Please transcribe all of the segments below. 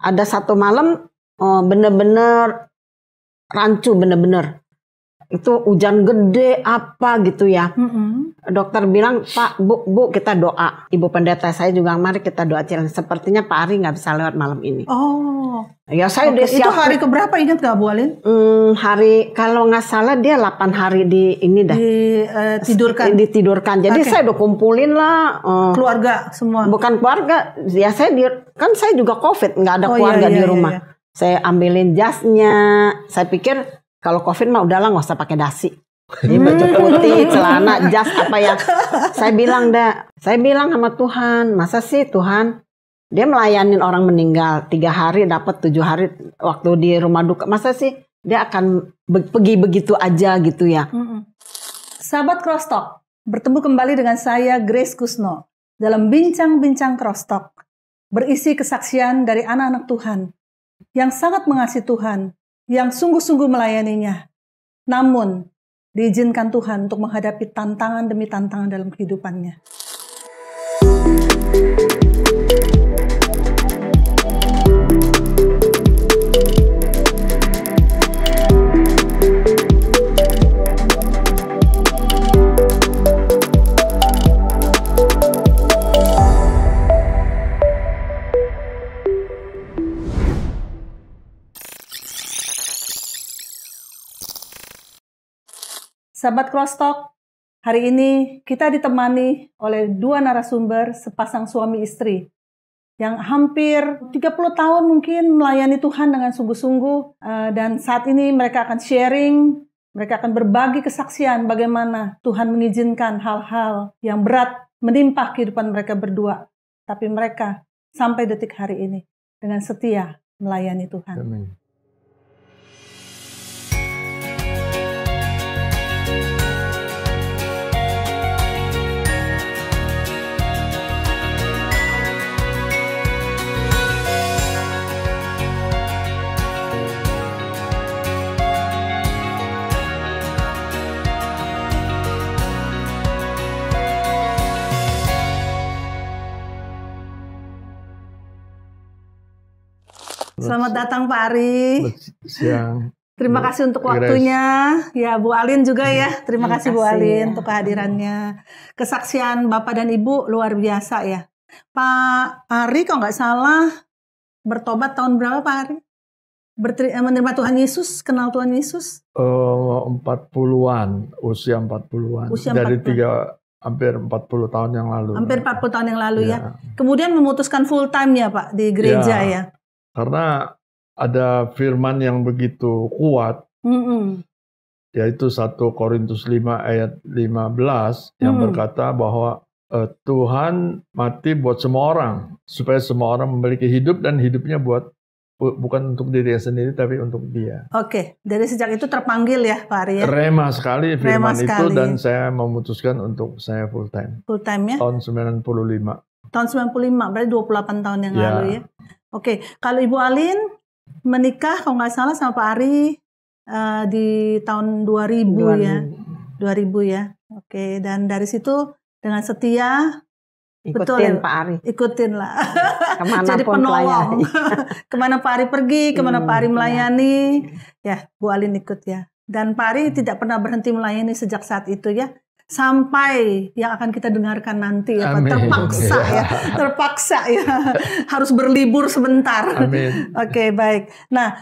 ada satu malam bener-bener rancu, bener-bener itu hujan gede apa gitu ya. Dokter bilang, Pak, Bu, kita doa. Ibu pendeta saya juga, mari kita doa. Sepertinya Pak Ari nggak bisa lewat malam ini. Oh, ya saya udah siap. Itu hari keberapa, ingat nggak Bu Alin? Hari, kalau nggak salah dia 8 hari di ini dah. Ditidurkan. Jadi saya udah kumpulin lah. Keluarga semua. Bukan keluarga, ya saya kan saya juga COVID, nggak ada keluarga di rumah. Iya. Saya ambilin jasnya. Saya pikir kalau COVID mah udahlah nggak usah pakai dasi. Ini baju putih, celana, jas apa yang saya bilang saya bilang sama Tuhan, masa sih Tuhan dia melayanin orang meninggal 3 hari dapat 7 hari waktu di rumah duka, masa sih dia akan pergi begitu aja gitu ya. Sahabat Cross Talk, bertemu kembali dengan saya Grace Kusno dalam bincang-bincang Cross Talk berisi kesaksian dari anak-anak Tuhan yang sangat mengasihi Tuhan, yang sungguh-sungguh melayaninya, namun diizinkan Tuhan untuk menghadapi tantangan demi tantangan dalam kehidupannya. Sahabat Cross Talk, hari ini kita ditemani oleh 2 narasumber sepasang suami istri yang hampir 30 tahun mungkin melayani Tuhan dengan sungguh-sungguh, dan saat ini mereka akan sharing, mereka akan berbagi kesaksian bagaimana Tuhan mengizinkan hal-hal yang berat menimpa kehidupan mereka berdua, tapi mereka sampai detik hari ini dengan setia melayani Tuhan. Amin. Selamat datang Pak Ari. Siang. Terima kasih untuk waktunya. Ya Bu Alin juga ya. Terima kasih Bu Alin untuk kehadirannya. Kesaksian Bapak dan Ibu luar biasa ya. Pak Ari kalau nggak salah bertobat tahun berapa Pak Ari? Menerima Tuhan Yesus, kenal Tuhan Yesus? 40-an, usia 40-an. Dari 3 hampir 40 tahun yang lalu. Hampir 40 tahun yang lalu ya. Kemudian memutuskan full time ya Pak di gereja ya. Karena ada firman yang begitu kuat, yaitu 1 Korintus 5 ayat 15 yang berkata bahwa Tuhan mati buat semua orang, supaya semua orang memiliki hidup dan hidupnya bukan untuk dirinya sendiri tapi untuk Dia. Oke, dari sejak itu terpanggil ya Pak Ari ya. Rema sekali firman itu dan saya memutuskan untuk saya full time. Full time ya? Tahun 95. Tahun 95, berarti 28 tahun yang lalu ya. Oke, kalau Ibu Alin menikah kalau nggak salah sama Pak Ari di tahun 2000 ya. 2000 ya. Oke, dan dari situ dengan setia ikutin Pak Ari. Ikutin lah. Jadi penolong. Kemana Pak Ari pergi, kemana Pak Ari melayani. Ya, Bu Alin ikut ya. Dan Pak Ari tidak pernah berhenti melayani sejak saat itu ya. Sampai yang akan kita dengarkan nanti ya, terpaksa ya, harus berlibur sebentar. Amin. Oke, baik. Nah,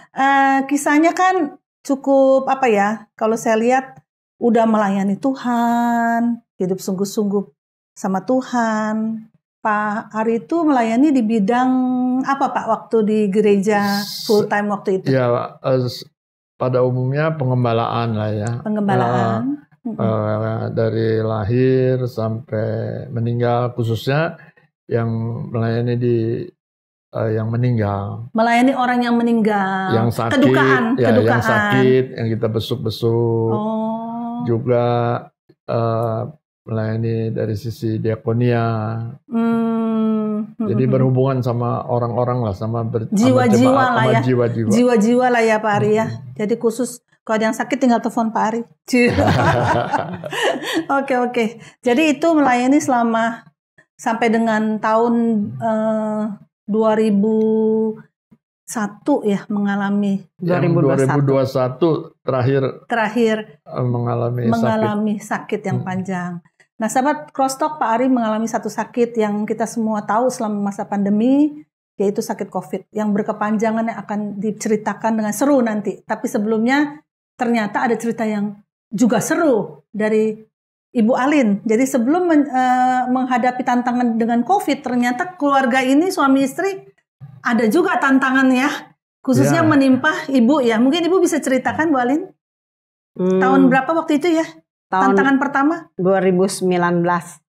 kisahnya kan cukup apa ya? Kalau saya lihat udah melayani Tuhan, hidup sungguh-sungguh sama Tuhan. Pak Ari itu melayani di bidang apa Pak waktu di gereja full time waktu itu? Ya, pada umumnya pengembalaan lah ya. Pengembalaan. Dari lahir sampai meninggal, khususnya yang melayani yang meninggal. Melayani orang yang meninggal. Yang sakit, kedukaan. Yang sakit, yang kita besuk-besuk. Juga melayani dari sisi diakonia. Jadi berhubungan sama orang-orang lah, sama jiwa-jiwa lah ya. Jiwa-jiwa lah ya Pak Ari ya. Jadi khusus kalau ada yang sakit tinggal telepon Pak Ari. Oke. Jadi itu melayani selama sampai dengan tahun 2000 ya mengalami yang 2021 terakhir mengalami sakit yang panjang. Nah, sahabat Crosstalk, Pak Ari mengalami satu sakit yang kita semua tahu selama masa pandemi, yaitu sakit COVID yang berkepanjangan yang akan diceritakan dengan seru nanti. Tapi sebelumnya ternyata ada cerita yang juga seru dari Ibu Alin. Jadi sebelum menghadapi tantangan dengan COVID, ternyata keluarga ini suami istri ada juga tantangan ya, khususnya menimpa Ibu ya. Mungkin Ibu bisa ceritakan, Bu Alin? Tahun berapa waktu itu ya? Tantangan pertama? 2019.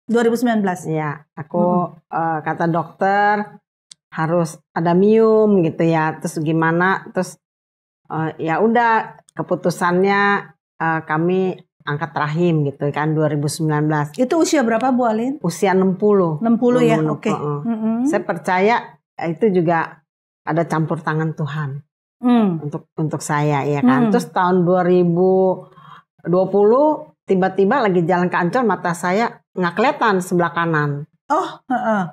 2019. Ya, aku kata dokter harus ada mium gitu ya. Terus gimana? Terus ya udah keputusannya kami angkat rahim gitu kan 2019. Itu usia berapa, Bu Alin? Usia 60. 60 ya, oke. Saya percaya itu juga ada campur tangan Tuhan untuk saya ya kan. Terus tahun 2020 tiba-tiba lagi jalan ke Ancol, mata saya nggak kelihatan sebelah kanan.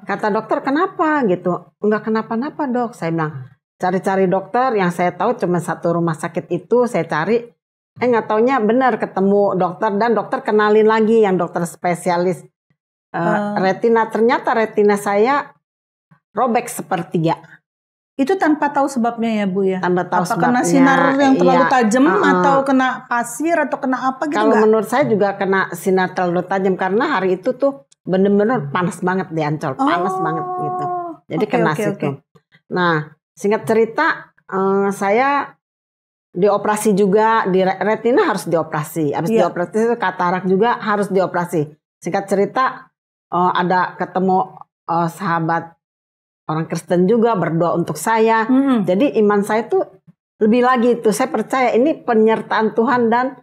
Kata dokter, kenapa gitu? Nggak kenapa-napa dok. Saya bilang, cari-cari dokter, yang saya tahu cuma satu rumah sakit itu saya cari. Nggak taunya benar ketemu dokter, dan dokter kenalin lagi yang dokter spesialis retina. Ternyata retina saya robek sepertiga. Itu tanpa tahu sebabnya ya Bu ya? Tanpa tahu sebabnya. Kena sinar yang terlalu tajam atau kena pasir atau kena apa gitu? Kalau menurut saya juga kena sinar terlalu tajam, karena hari itu tuh bener-bener panas banget di Ancol, panas banget gitu. Jadi kena situ. Nah, singkat cerita, saya dioperasi juga, di retina harus dioperasi. Habis dioperasi itu katarak juga harus dioperasi. Singkat cerita, ada ketemu sahabat orang Kristen juga berdoa untuk saya. Jadi iman saya tuh lebih lagi tuh, saya percaya ini penyertaan Tuhan, dan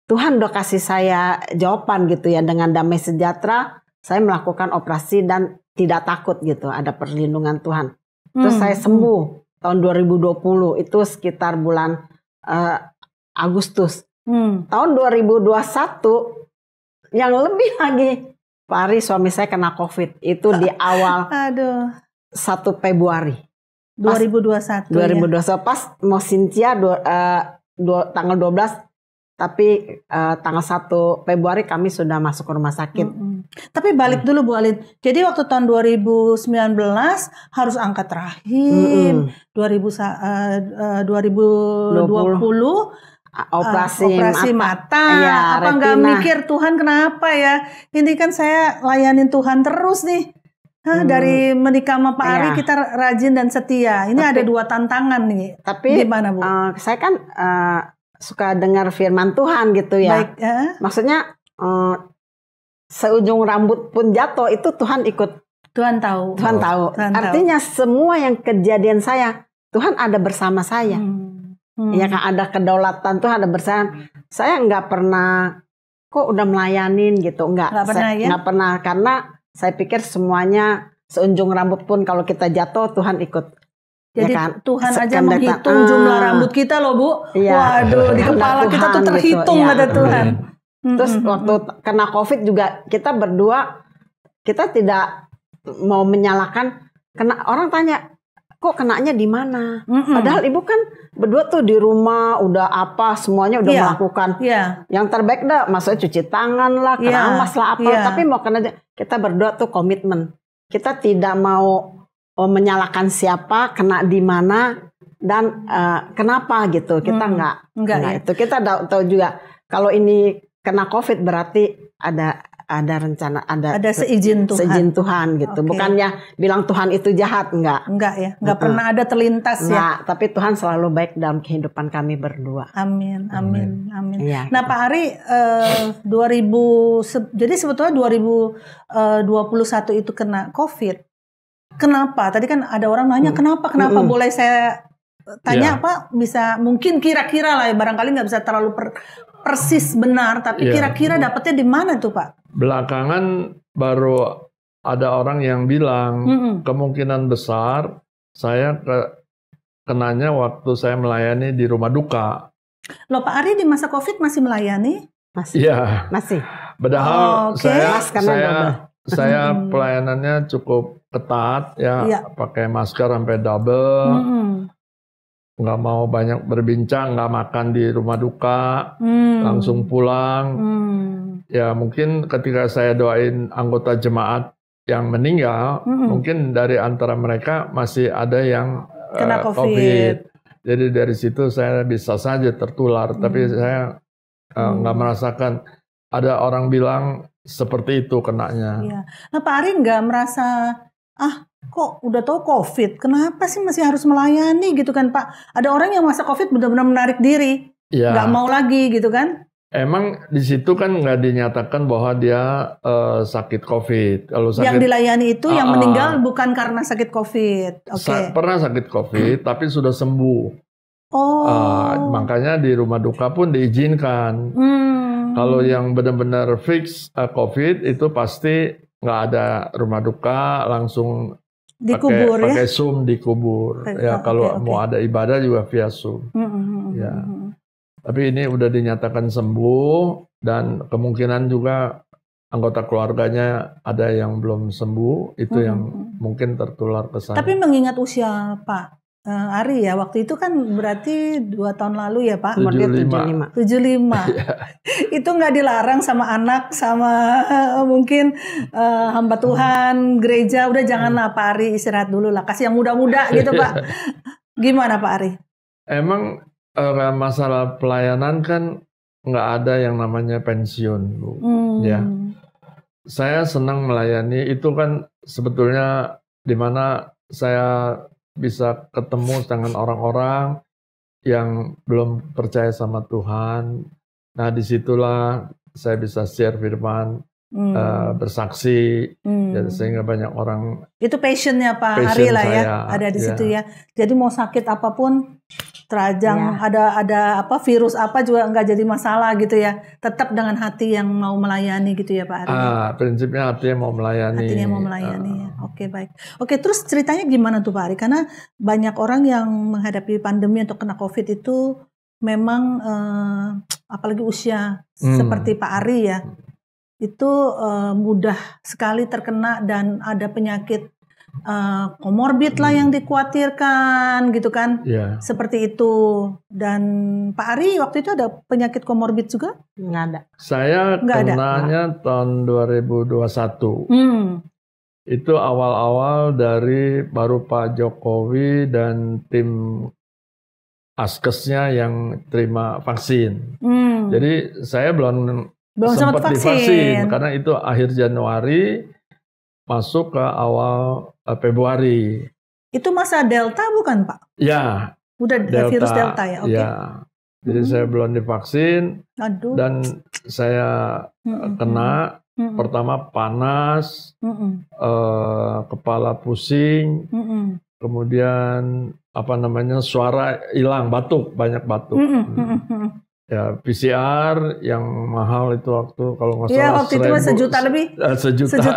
Tuhan udah kasih saya jawaban gitu ya, dengan damai sejahtera saya melakukan operasi dan tidak takut gitu, ada perlindungan Tuhan. Terus saya sembuh tahun 2020, itu sekitar bulan Agustus. Tahun 2021 yang lebih lagi, Pak Ari suami saya kena COVID, itu di awal 1 Februari 2021 2021 pas mau Cynthia tanggal 12, tapi tanggal 1 Februari kami sudah masuk ke rumah sakit. Tapi balik dulu Bu Alin. Jadi waktu tahun 2019 harus angkat rahim, 2020 operasi mata. Ya, apa nggak mikir Tuhan kenapa ya? Ini kan saya layanin Tuhan terus nih. Dari menikah sama Pak Ari kita rajin dan setia. Ini ada 2 tantangan nih. Tapi gimana Bu? Saya kan suka dengar firman Tuhan gitu ya. Baik, maksudnya seujung rambut pun jatuh itu Tuhan ikut. Tuhan tahu. Tuhan tahu. Artinya semua yang kejadian saya, Tuhan ada bersama saya. Ya kan, ada kedaulatan Tuhan ada bersama. Saya nggak pernah kok udah melayanin gitu, nggak pernah, karena saya pikir semuanya seunjung rambut pun kalau kita jatuh Tuhan ikut. Jadi ya kan? Tuhan aja menghitung jumlah rambut kita loh Bu. Waduh, di kepala kita tuh terhitung gitu, ada Tuhan. Terus waktu kena COVID juga kita berdua, kita tidak mau menyalahkan. Orang tanya, kok kenanya di mana? Padahal ibu kan berdua tuh di rumah udah apa semuanya udah melakukan. Yang terbaik dah, maksudnya cuci tangan lah, keramas lah apa. Tapi mau kena, kita berdua tuh komitmen. Kita tidak mau menyalahkan siapa, kena di mana dan kenapa gitu. Kita enggak itu. Kita tahu juga kalau ini kena COVID berarti ada rencana, ada seizin Tuhan gitu. Bukannya bilang Tuhan itu jahat, enggak ya, enggak pernah ada terlintas ya. Tapi Tuhan selalu baik dalam kehidupan kami berdua. Amin. Ya, nah gitu. Pak Ari, jadi sebetulnya 2021 itu kena COVID. Kenapa? Tadi kan ada orang nanya kenapa? Boleh saya tanya apa? Bisa mungkin kira-kira lah, barangkali nggak bisa terlalu persis benar, tapi kira-kira dapetnya di mana tuh Pak? Belakangan baru ada orang yang bilang kemungkinan besar saya kenanya waktu saya melayani di rumah duka. Loh Pak Ari di masa COVID masih melayani? Masih. Padahal saya pelayanannya cukup ketat ya, pakai masker sampai double. nggak mau banyak berbincang, nggak makan di rumah duka, langsung pulang. Ya mungkin ketika saya doain anggota jemaat yang meninggal, mungkin dari antara mereka masih ada yang kena COVID. Jadi dari situ saya bisa saja tertular, tapi saya nggak merasakan ada orang bilang seperti itu kenanya. Iya. Nah Pak Ari nggak merasa, kok udah tahu COVID, kenapa sih masih harus melayani gitu kan Pak? Ada orang yang masa COVID benar-benar menarik diri, nggak mau lagi gitu kan? Emang di situ kan nggak dinyatakan bahwa dia sakit COVID. Kalau sakit, yang dilayani itu yang meninggal bukan karena sakit COVID. Pernah sakit COVID, tapi sudah sembuh. Makanya di rumah duka pun diizinkan. Kalau yang benar-benar fix COVID itu pasti nggak ada rumah duka, langsung dikubur pakai Zoom dikubur. Ya kalau mau ada ibadah juga via Zoom. Ya. Tapi ini udah dinyatakan sembuh dan kemungkinan juga anggota keluarganya ada yang belum sembuh, itu yang mungkin tertular ke saya. Tapi mengingat usia Pak Ari ya, waktu itu kan berarti 2 tahun lalu ya Pak? 75. Itu nggak dilarang sama anak, sama mungkin hamba Tuhan, gereja, udah janganlah Pak Ari istirahat dulu lah, kasih yang muda-muda gitu Pak. Gimana Pak Ari? Emang masalah pelayanan kan nggak ada yang namanya pensiun, Bu. Ya, saya senang melayani itu kan sebetulnya di mana saya bisa ketemu dengan orang-orang yang belum percaya sama Tuhan. Nah, disitulah saya bisa share firman, bersaksi, sehingga banyak orang. Itu passionnya Pak Ari lah ya, ada di situ ya. Jadi mau sakit apapun, terajang, ada apa virus apa juga nggak jadi masalah gitu ya. Tetap dengan hati yang mau melayani gitu ya Pak Ari. Prinsipnya hatinya mau melayani. Hatinya mau melayani ya. Oke, baik. Oke, terus ceritanya gimana tuh Pak Ari? Karena banyak orang yang menghadapi pandemi atau kena COVID itu memang apalagi usia seperti Pak Ari ya. Itu mudah sekali terkena dan ada penyakit komorbid lah yang dikhawatirkan gitu kan, seperti itu. Dan Pak Ari waktu itu ada penyakit komorbid juga? Nggak ada. Saya kenanya tahun 2021. Itu awal-awal dari baru Pak Jokowi dan tim Askesnya yang terima vaksin. Jadi saya belum sempat divaksin karena itu akhir Januari masuk ke awal Februari. Itu masa Delta bukan Pak? Ya. Udah virus Delta ya? Oke. Ya. Jadi saya belum divaksin. Dan saya kena pertama panas, kepala pusing, kemudian suara hilang, banyak batuk. Ya, PCR yang mahal itu waktu kalau nggak salah. Iya, waktu itu sejuta lebih. Sejuta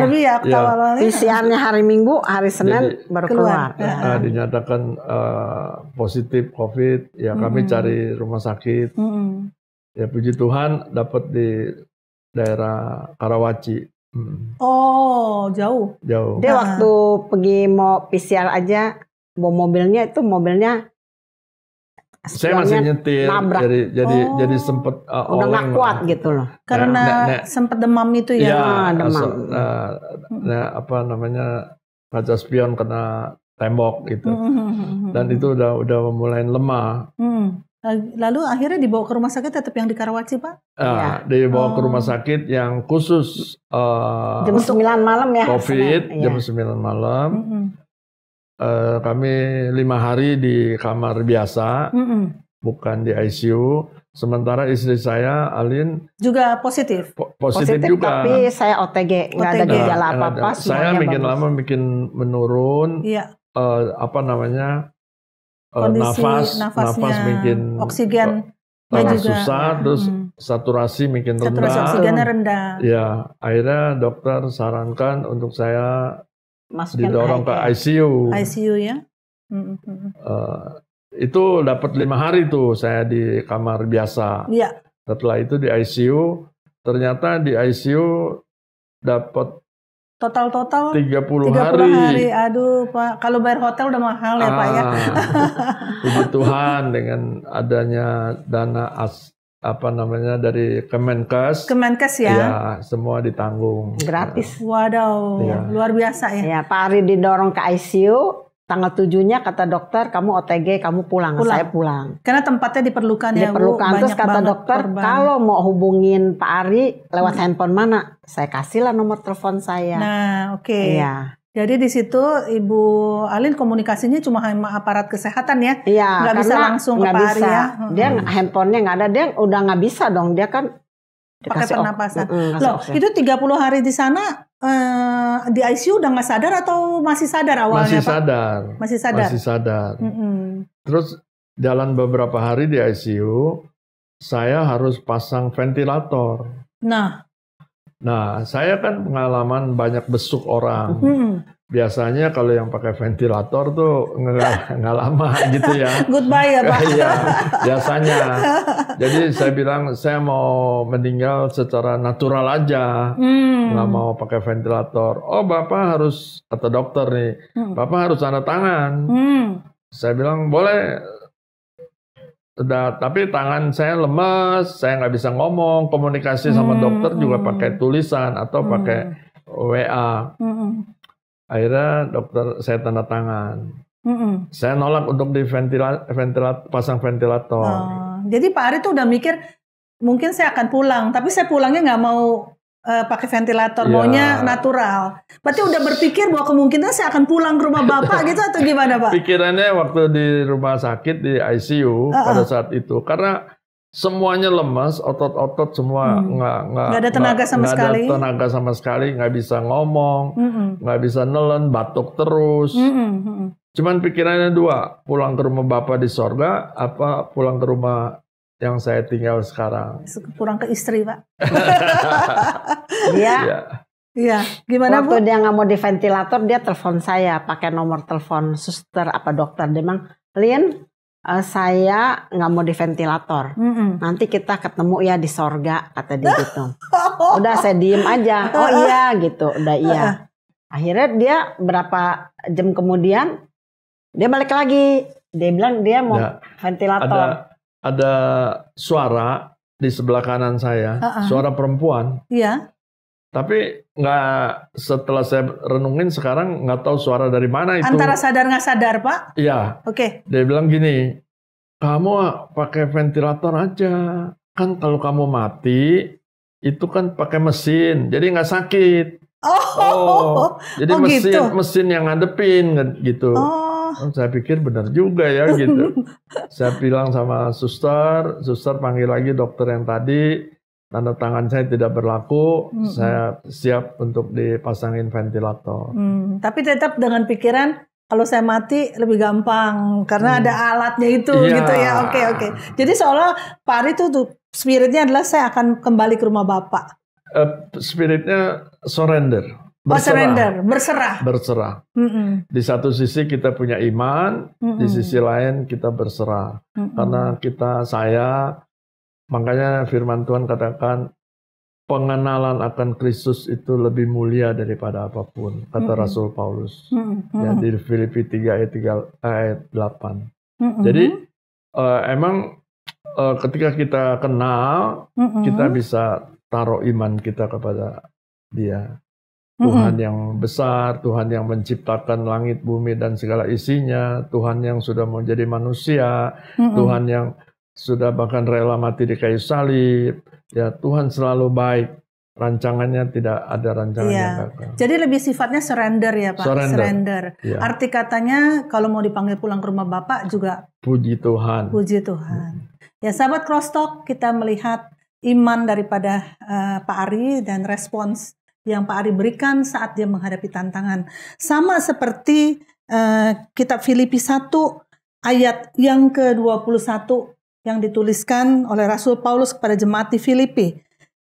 lebih ya. PCR-nya hari Minggu, hari Senin baru keluar. Dinyatakan positif COVID. Ya kami cari rumah sakit. Ya puji Tuhan dapat di daerah Karawaci. Oh, jauh. Dia waktu pergi mau PCR aja, bawa mobilnya saya masih nyetir, jadi sempet udah nggak kuat gitu loh. Karena sempet demam itu ya. Demam. Kaca spion kena tembok gitu, dan itu udah mulai lemah. Lalu akhirnya dibawa ke rumah sakit tetap yang di Karawaci Pak? Dibawa ke rumah sakit yang khusus jam 9 malam ya. COVID, jam 9 malam. Kami 5 hari di kamar biasa, bukan di ICU. Sementara istri saya, Alin, juga positif juga. Tapi saya OTG, nggak ada gejala apa-apa. Saya makin lama makin menurun. Iya. Nafas makin oksigen juga susah, terus saturasi makin rendah. Saturasi oksigennya rendah. Ya, akhirnya dokter sarankan untuk saya didorong ke ICU. ICU ya. Itu dapat 5 hari tuh saya di kamar biasa. Iya. Setelah itu di ICU, ternyata di ICU dapat Total 30 hari. Aduh Pak, kalau bayar hotel udah mahal ya Pak ya. Puji Tuhan dengan adanya dana dari Kemenkes ya. Ya, semua ditanggung. Gratis. Wadaw, Ya. luar biasa ya. Ya, Pak Ari didorong ke ICU. Tanggal 7-nya kata dokter, kamu OTG, kamu pulang. Saya pulang. Karena tempatnya diperlukan ya, Bu. Diperlukan. Terus kata dokter, kalau mau hubungin Pak Ari lewat handphone mana? Saya kasihlah nomor telepon saya. Nah, oke. Iya. Jadi di situ Ibu Alin komunikasinya cuma sama aparat kesehatan ya? Iya. Nggak bisa langsung ke Pak Ari ya? Dia handphonenya nggak ada, dia udah nggak bisa dong. Dia kan pakai pernapasan. Loh, itu 30 hari di sana di ICU udah nggak sadar atau masih sadar awalnya? Masih sadar. Terus jalan beberapa hari di ICU, saya harus pasang ventilator. Nah, saya kan pengalaman banyak besuk orang. Biasanya kalau yang pakai ventilator tuh nggak lama gitu ya. Goodbye ya Pak. Iya, biasanya. Jadi saya bilang saya mau meninggal secara natural aja, nggak mau pakai ventilator. Oh Bapak harus, kata dokter nih, Bapak harus tanda tangan. Saya bilang boleh. Tapi tangan saya lemes, saya nggak bisa ngomong, komunikasi sama dokter juga pakai tulisan atau pakai WA. Akhirnya dokter saya tanda tangan. Saya nolak untuk di pasang ventilator. Jadi Pak Ari tuh udah mikir mungkin saya akan pulang, tapi saya pulangnya nggak mau pakai ventilator, maunya natural. Berarti udah berpikir bahwa kemungkinan saya akan pulang ke rumah Bapak gitu atau gimana Pak? Pikirannya waktu di rumah sakit di ICU pada saat itu, karena semuanya lemas, otot-otot semua nggak ada tenaga sama sekali. Nggak ada tenaga sama sekali, nggak bisa ngomong, nggak bisa nelen, batuk terus. Cuman pikirannya dua, pulang ke rumah Bapak di sorga, apa pulang ke rumah yang saya tinggal sekarang. Pulang ke istri Pak. Iya. Gimana waktu Bu? Dia nggak mau di ventilator, dia telepon saya pakai nomor telepon suster apa dokter. Dia bilang, Lin, saya nggak mau di ventilator. Nanti kita ketemu ya di sorga, kata dia gitu. Udah saya diem aja. Oh iya gitu, udah iya. Akhirnya dia berapa jam kemudian dia balik lagi. Dia bilang dia mau ventilator. Ada suara di sebelah kanan saya, suara perempuan. Iya. Tapi nggak, setelah saya renungin sekarang nggak tahu suara dari mana itu. Antara sadar nggak sadar Pak? Iya. Oke. Dia bilang gini, kamu pakai ventilator aja. Kan kalau kamu mati itu kan pakai mesin, jadi nggak sakit. Jadi mesin yang ngadepin gitu. Saya pikir benar juga ya gitu. Saya bilang sama suster panggil lagi dokter yang tadi, tanda tangan saya tidak berlaku, saya siap untuk dipasangin ventilator. Tapi tetap dengan pikiran kalau saya mati lebih gampang karena ada alatnya itu gitu ya. Oke. Jadi seolah Pak Ari tuh spiritnya adalah saya akan kembali ke rumah Bapak. Spiritnya surrender. Berserah. Di satu sisi kita punya iman, di sisi lain kita berserah. Karena makanya firman Tuhan katakan, pengenalan akan Kristus itu lebih mulia daripada apapun, kata Rasul Paulus. Ya, di Filipi 3 ayat 8. Jadi emang ketika kita kenal, kita bisa taruh iman kita kepada Dia. Tuhan yang besar, Tuhan yang menciptakan langit, bumi, dan segala isinya, Tuhan yang sudah menjadi manusia, Tuhan yang sudah bahkan rela mati di kayu salib. Ya, Tuhan selalu baik. Rancangannya tidak ada rancangan yang gagal. Jadi lebih sifatnya surrender ya Pak? Surrender. Ya. Arti katanya kalau mau dipanggil pulang ke rumah Bapak juga puji Tuhan. Puji Tuhan. Ya sahabat Crosstalk, kita melihat iman daripada Pak Ari dan respons yang Pak Ari berikan saat dia menghadapi tantangan. Sama seperti kitab Filipi 1 ayat yang ke-21 yang dituliskan oleh Rasul Paulus kepada jemaat di Filipi.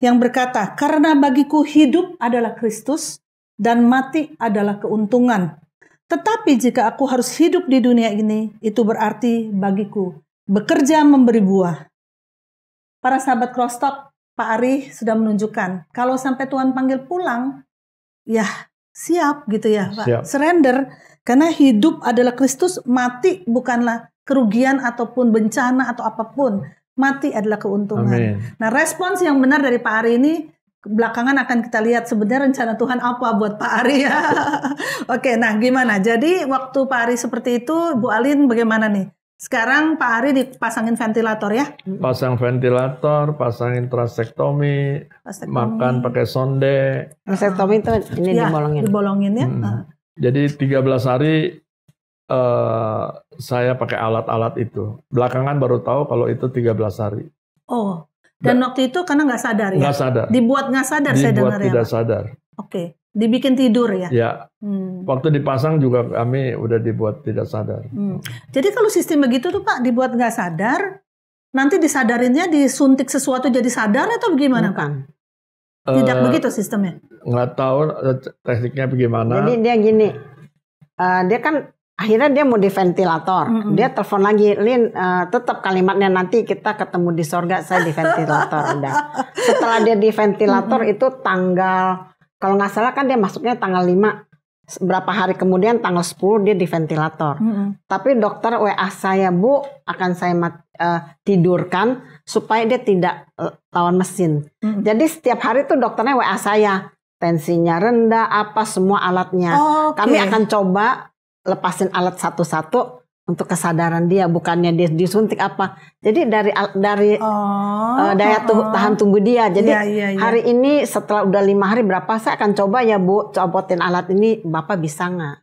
Yang berkata, karena bagiku hidup adalah Kristus dan mati adalah keuntungan. Tetapi jika aku harus hidup di dunia ini, itu berarti bagiku bekerja memberi buah. Para sahabat Crosstalk, Pak Ari sudah menunjukkan, kalau sampai Tuhan panggil pulang, ya siap gitu ya Pak. Siap. Surrender. Karena hidup adalah Kristus, mati bukanlah kerugian ataupun bencana atau apapun. Mati adalah keuntungan. Amin. Nah, respons yang benar dari Pak Ari ini belakangan akan kita lihat sebenarnya rencana Tuhan apa buat Pak Ari ya. Oke, nah gimana? Jadi waktu Pak Ari seperti itu, Bu Alin bagaimana nih? Sekarang Pak Ari dipasangin ventilator ya? Pasang ventilator, pasangin trasektomi, makan pakai sonde. Trasektomi itu ini Ya, dibolongin. dibolongin ya. Jadi 13 hari saya pakai alat-alat itu. Belakangan baru tahu kalau itu 13 hari. Oh, dan waktu itu karena nggak sadar ya? Nggak sadar. Dibuat nggak sadar saya Dibuat dengar ya tidak Pak? sadar. Oke, dibikin tidur ya? Ya, waktu dipasang juga kami udah dibuat tidak sadar. Jadi kalau sistem begitu tuh Pak, dibuat nggak sadar, nanti disadarinnya disuntik sesuatu jadi sadar atau bagaimana Pak? Bukan. Tidak begitu sistemnya? Nggak tahu tekniknya bagaimana. Jadi dia gini, dia kan akhirnya dia mau di ventilator. Dia telepon lagi, Lin, tetap kalimatnya nanti kita ketemu di sorga, saya di ventilator. Udah. Setelah dia di ventilator itu tanggal, kalau nggak salah kan dia masuknya tanggal 5. Berapa hari kemudian tanggal 10 dia di ventilator. Tapi dokter WA saya, Bu, akan saya tidurkan supaya dia tidak lawan mesin. Jadi setiap hari tuh dokternya WA saya, tensinya rendah, apa semua alatnya. Kami akan coba lepasin alat satu-satu untuk kesadaran dia, bukannya dia disuntik apa. Jadi dari daya tahan tubuh dia. Jadi hari ini setelah udah 5 hari berapa, saya akan coba ya Bu, copotin alat ini, Bapak bisa nggak?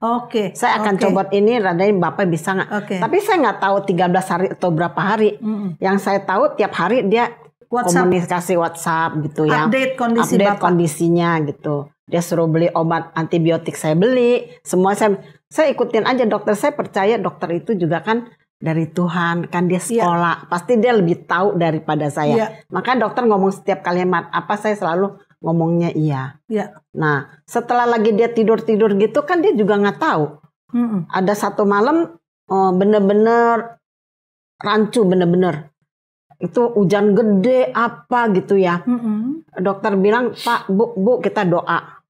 Saya akan copot ini, radain Bapak bisa nggak? Tapi saya nggak tahu 13 hari atau berapa hari. Yang saya tahu tiap hari dia komunikasi WhatsApp gitu ya. Update kondisi update Bapak. Kondisinya gitu. Dia suruh beli obat antibiotik, saya beli. Semua saya ikutin aja dokter. Saya percaya dokter itu juga kan dari Tuhan, kan dia sekolah. Pasti dia lebih tahu daripada saya. Maka dokter ngomong setiap kalimat apa saya selalu ngomongnya iya. Nah, setelah lagi dia tidur-tidur gitu kan dia juga nggak tahu. Ada satu malam bener-bener rancu, bener-bener. Itu hujan gede apa gitu ya. Dokter bilang, Pak, Bu, kita doa.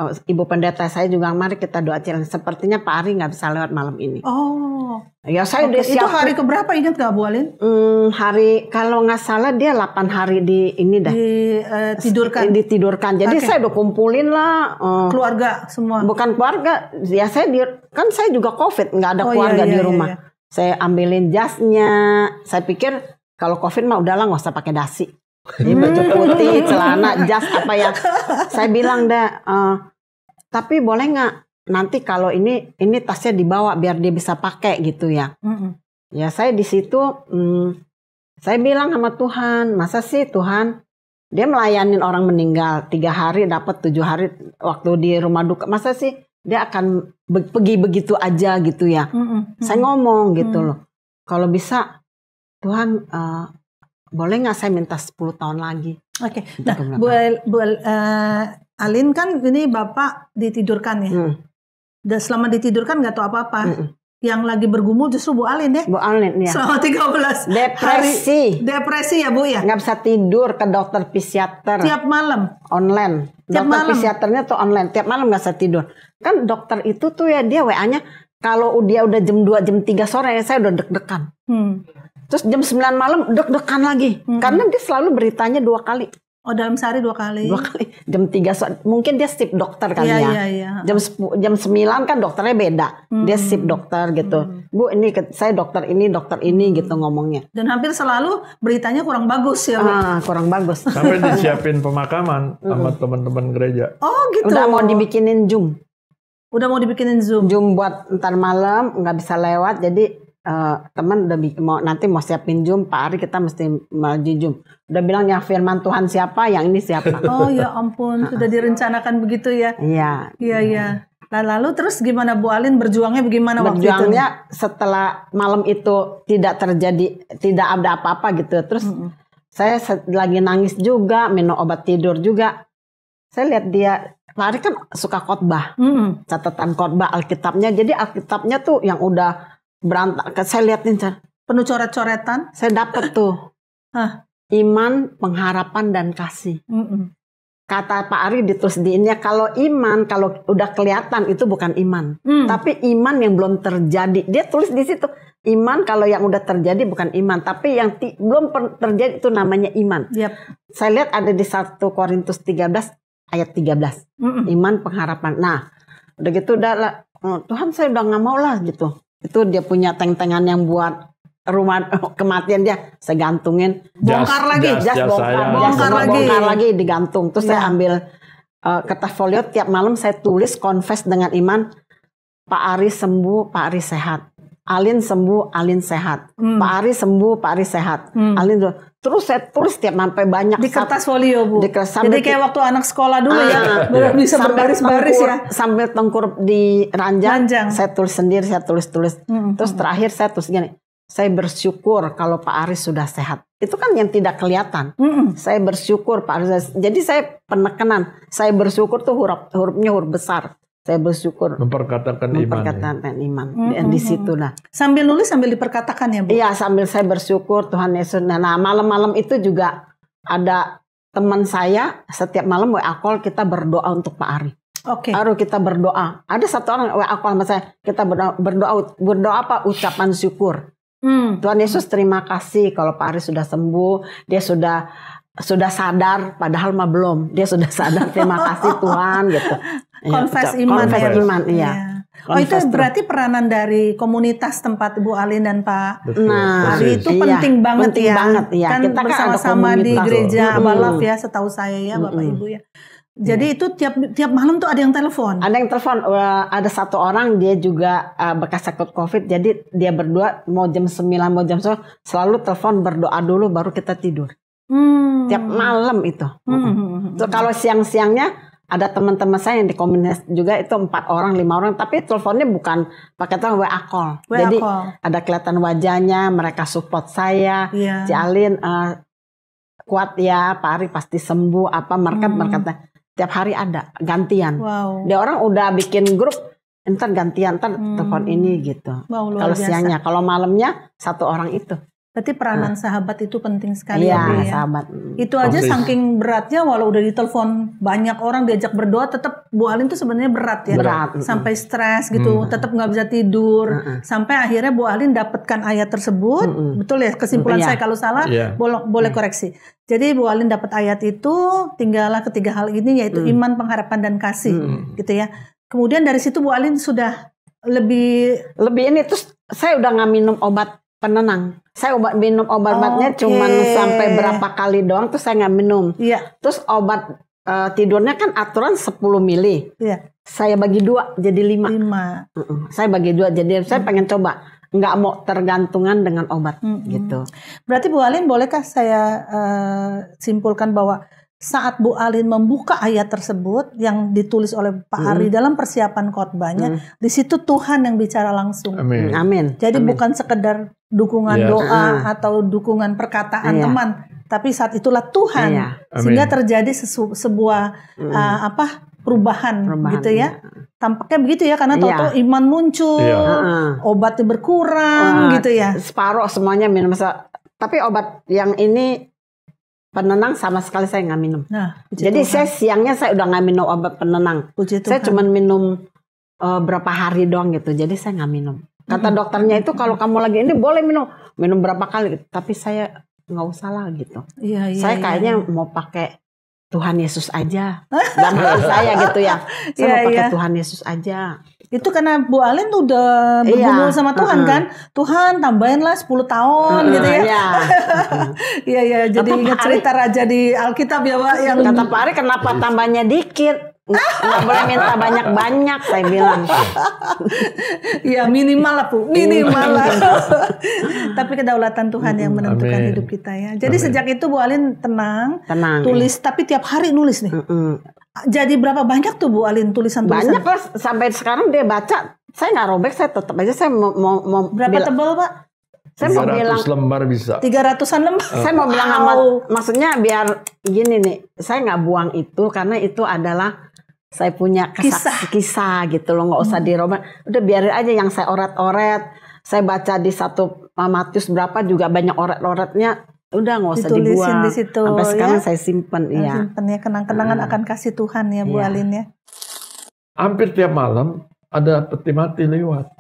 Ibu pendeta saya juga, mari kita doa. Sepertinya Pak Ari nggak bisa lewat malam ini. Ya saya udah siap. Itu hari keberapa ingat nggak Bu Alin? Hari kalau nggak salah dia 8 hari di ini dah. Ditidurkan. Jadi saya udah kumpulin lah. Keluarga semua. Bukan keluarga. Ya saya kan saya juga COVID, nggak ada keluarga di rumah. Saya ambilin jasnya. Saya pikir kalau COVID mah udahlah nggak usah pakai dasi. Jadi baju putih, celana, jas apa yang saya bilang dah. Tapi boleh nggak nanti kalau ini tasnya dibawa biar dia bisa pakai gitu ya. Ya saya di situ saya bilang sama Tuhan, masa sih Tuhan dia melayanin orang meninggal 3 hari dapat 7 hari waktu di rumah duka, masa sih dia akan pergi begitu aja gitu ya. Saya ngomong gitu loh. Kalau bisa Tuhan boleh nggak saya minta 10 tahun lagi? Oke. Nah, Bu Alin kan ini Bapak ditidurkan ya. Dan selama ditidurkan nggak tahu apa-apa. Yang lagi bergumul justru Bu Alin ya. Bu Alin ya. Selama 13 depresi. Depresi ya Bu ya. Nggak bisa tidur, ke dokter psikiater. Tiap malam. Online. Dokter psikiaternya tuh online. Tiap malam nggak bisa tidur. Kan dokter itu tuh ya dia WA-nya kalau dia udah jam 2 jam 3 sore saya udah deg-degan. Terus jam 9 malam deg-degan lagi. Karena dia selalu beritanya 2 kali. Oh, dalam sehari 2 kali. 2 kali. Jam 3 sore. Mungkin dia shift dokter kali ya. Jam 9 kan dokternya beda. Dia shift dokter gitu. Bu, ini saya dokter ini gitu ngomongnya. Dan hampir selalu beritanya kurang bagus ya, Bu. Kurang bagus. Sampai disiapin pemakaman sama teman-teman gereja. Oh, gitu. Udah mau dibikinin Zoom. Zoom buat ntar malam nggak bisa lewat. Jadi teman udah nanti mau siapin Zoom, Pak Ari kita mesti maju Zoom. Udah bilang yang firman Tuhan siapa, yang ini siapa. Oh ya ampun, sudah direncanakan begitu ya. Iya. Lalu terus gimana Bu Alin berjuangnya bagaimana waktu itu? Berjuangnya setelah malam itu tidak terjadi, tidak ada apa-apa gitu. Terus saya lagi nangis juga, minum obat tidur juga. Saya lihat dia, Pak Ari kan suka khotbah, catatan khotbah Alkitabnya. Jadi Alkitabnya tuh yang udah berantakan, saya liatin penuh coret-coretan. Saya dapat tuh iman, pengharapan dan kasih. kata Pak Ari ditulis di ini, kalau iman, kalau udah kelihatan itu bukan iman. Tapi iman yang belum terjadi. Dia tulis di situ, iman kalau yang udah terjadi bukan iman. Tapi yang belum terjadi itu namanya iman. Yep. Saya lihat ada di 1 Korintus 13 ayat 13. Iman pengharapan. Nah, udah gitu udah Tuhan saya udah nggak mau lah gitu. Itu dia punya teng-tengan yang buat rumah kematian dia, saya gantungin, bongkar lagi digantung. Terus saya ambil kertas folio, tiap malam saya tulis confess dengan iman, Pak Ari sembuh, Pak Ari sehat, Alin sembuh, Alin sehat, Pak Ari sembuh, Pak Ari sehat, Alin. Terus saya tulis tiap sampai banyak di kertas folio, Bu. Jadi kayak waktu anak sekolah dulu ya, bisa berbaris-baris ya. Sambil tengkur di ranjang. Saya tulis sendiri, saya tulis. Terus terakhir saya tulis gini, saya bersyukur kalau Pak Aris sudah sehat. Itu kan yang tidak kelihatan. Saya bersyukur Pak Aris. Jadi saya penekanan. Saya bersyukur tuh hurufnya huruf besar. Saya bersyukur. Memperkatakan iman. Di situ lah. Sambil nulis sambil diperkatakan ya, Bu? Iya, sambil saya bersyukur Tuhan Yesus. Nah, malam-malam itu juga ada teman saya. Setiap malam WA call kita berdoa untuk Pak Ari. Oke. Baru kita berdoa. Ada satu orang WA call sama saya. Kita berdoa apa? Ucapan syukur. Tuhan Yesus terima kasih kalau Pak Ari sudah sembuh, dia sudah sadar, padahal mah belum, dia sudah sadar, terima kasih Tuhan gitu. Confess iman, iya. Oh itu berarti peranan dari komunitas tempat Ibu Alin dan Pak Ari itu penting banget ya. Kan kita bersama-sama di gereja Abalaf ya, setahu saya ya Bapak Ibu ya. Jadi itu tiap malam tuh ada yang telepon. Ada yang telepon. Ada satu orang dia juga bekas sakit COVID. Jadi dia berdua mau jam 9 mau jam 10 selalu telepon berdoa dulu baru kita tidur. Tiap malam itu. So, kalau siang-siangnya ada teman-teman saya yang di komunitas juga itu 4 orang 5 orang. Tapi teleponnya bukan pakai telepon WA call. Jadi ada kelihatan wajahnya, mereka support saya. Si Alin kuat ya, Pak Ari pasti sembuh. Apa mereka tiap hari ada gantian. Dia orang udah bikin grup, entar gantian, entar telepon ini gitu. Kalau siangnya, kalau malamnya satu orang itu. Berarti peranan sahabat itu penting sekali ya, sahabat. Itu aja saking beratnya, walau udah ditelepon banyak orang diajak berdoa, tetap Bu Alin tuh sebenarnya berat ya. Berat. Sampai stres gitu, tetap nggak bisa tidur. Sampai akhirnya Bu Alin dapatkan ayat tersebut. Betul ya, kesimpulan saya kalau salah boleh koreksi. Jadi Bu Alin dapat ayat itu, tinggallah ketiga hal ini yaitu iman, pengharapan dan kasih, gitu ya. Kemudian dari situ Bu Alin sudah lebih ini, terus saya udah nggak minum obat penenang. Saya minum obatnya cuman sampai berapa kali doang, terus saya nggak minum. Terus obat tidurnya kan aturan 10 mili. Saya bagi 2 jadi 5. Saya bagi 2 jadi saya pengen coba. Nggak mau tergantungan dengan obat gitu. Berarti Bu Alin, bolehkah saya simpulkan bahwa saat Bu Alin membuka ayat tersebut yang ditulis oleh Pak Ari dalam persiapan khotbahnya, di situ Tuhan yang bicara langsung. Amin. Jadi bukan sekedar dukungan doa atau dukungan perkataan teman, tapi saat itulah Tuhan sehingga terjadi sebuah perubahan gitu ya. Tampaknya begitu ya, karena tahu-tahu iman muncul, obatnya berkurang gitu ya. Separuh semuanya minum. Tapi obat yang ini penenang sama sekali saya nggak minum. Jadi saya siangnya saya udah nggak minum obat penenang. Saya cuma minum berapa hari doang gitu. Jadi saya nggak minum. Kata dokternya itu kalau kamu lagi ini boleh minum berapa kali. Tapi saya nggak usah lah gitu. Saya kayaknya mau pakai Tuhan Yesus aja. Dalam hati saya gitu ya. Saya mau pakai Tuhan Yesus aja. Itu karena Bu Alin tuh udah bergumul sama Tuhan kan. Tuhan tambahinlah 10 tahun gitu ya. Iya. Jadi ingat cerita raja di Alkitab ya Pak. Yang kata Pak Ari, kenapa tambahnya dikit? Nggak boleh minta banyak-banyak, saya bilang. Ya minimal lah Bu, minimal lah. Tapi kedaulatan Tuhan yang menentukan hidup kita ya. Jadi sejak itu Bu Alin tenang tulis, tapi tiap hari nulis nih. Jadi berapa banyak tuh Bu Alin tulisan-tulisan? Banyak lah, sampai sekarang dia baca. Saya nggak robek, saya tetap aja saya mau berapa tebal Pak? Saya mau bilang 300 lembar bisa. 300-an lembar. Saya mau bilang maksudnya biar gini nih, saya nggak buang itu karena itu adalah saya punya kisah gitu loh, nggak usah dirobek. Udah biarin aja yang saya oret-oret. Saya baca di 1 Matius berapa juga banyak oret-oretnya. Udah nggak usah ditulisin dibuang. di situ. Sampai sekarang ya. saya simpen. Iya. Simpen ya, kenang-kenangan akan kasih Tuhan ya Bu Alin ya. Hampir tiap malam ada peti mati lewat.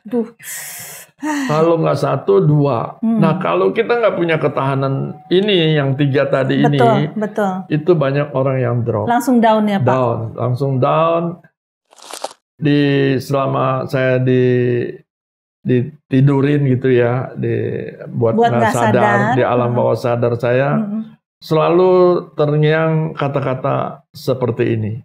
Duh. Kalau nggak 1, 2. Nah kalau kita nggak punya ketahanan ini, yang 3 tadi ini, betul. itu banyak orang yang drop. Langsung down ya Pak. Langsung down. Selama saya ditidurin gitu ya, buat nggak sadar di alam bawah sadar saya, selalu terngiang kata-kata seperti ini,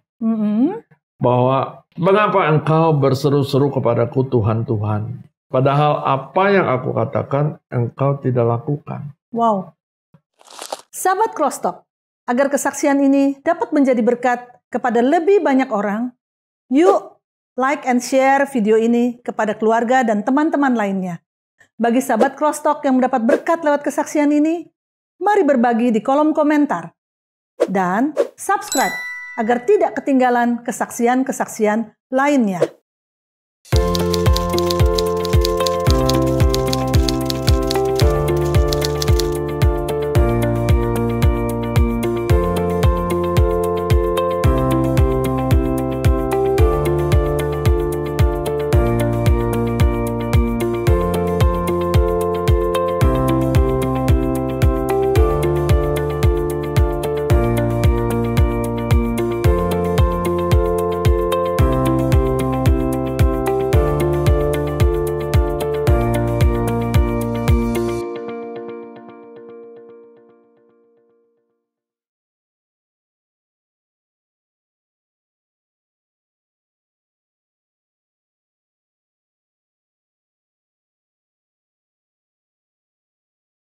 bahwa mengapa engkau berseru-seru kepadaku Tuhan, Tuhan, padahal apa yang aku katakan engkau tidak lakukan. Wow. Sahabat Crosstalk, agar kesaksian ini dapat menjadi berkat kepada lebih banyak orang, yuk like and share video ini kepada keluarga dan teman-teman lainnya. Bagi sahabat Crosstalk yang mendapat berkat lewat kesaksian ini, mari berbagi di kolom komentar. Dan subscribe agar tidak ketinggalan kesaksian-kesaksian lainnya.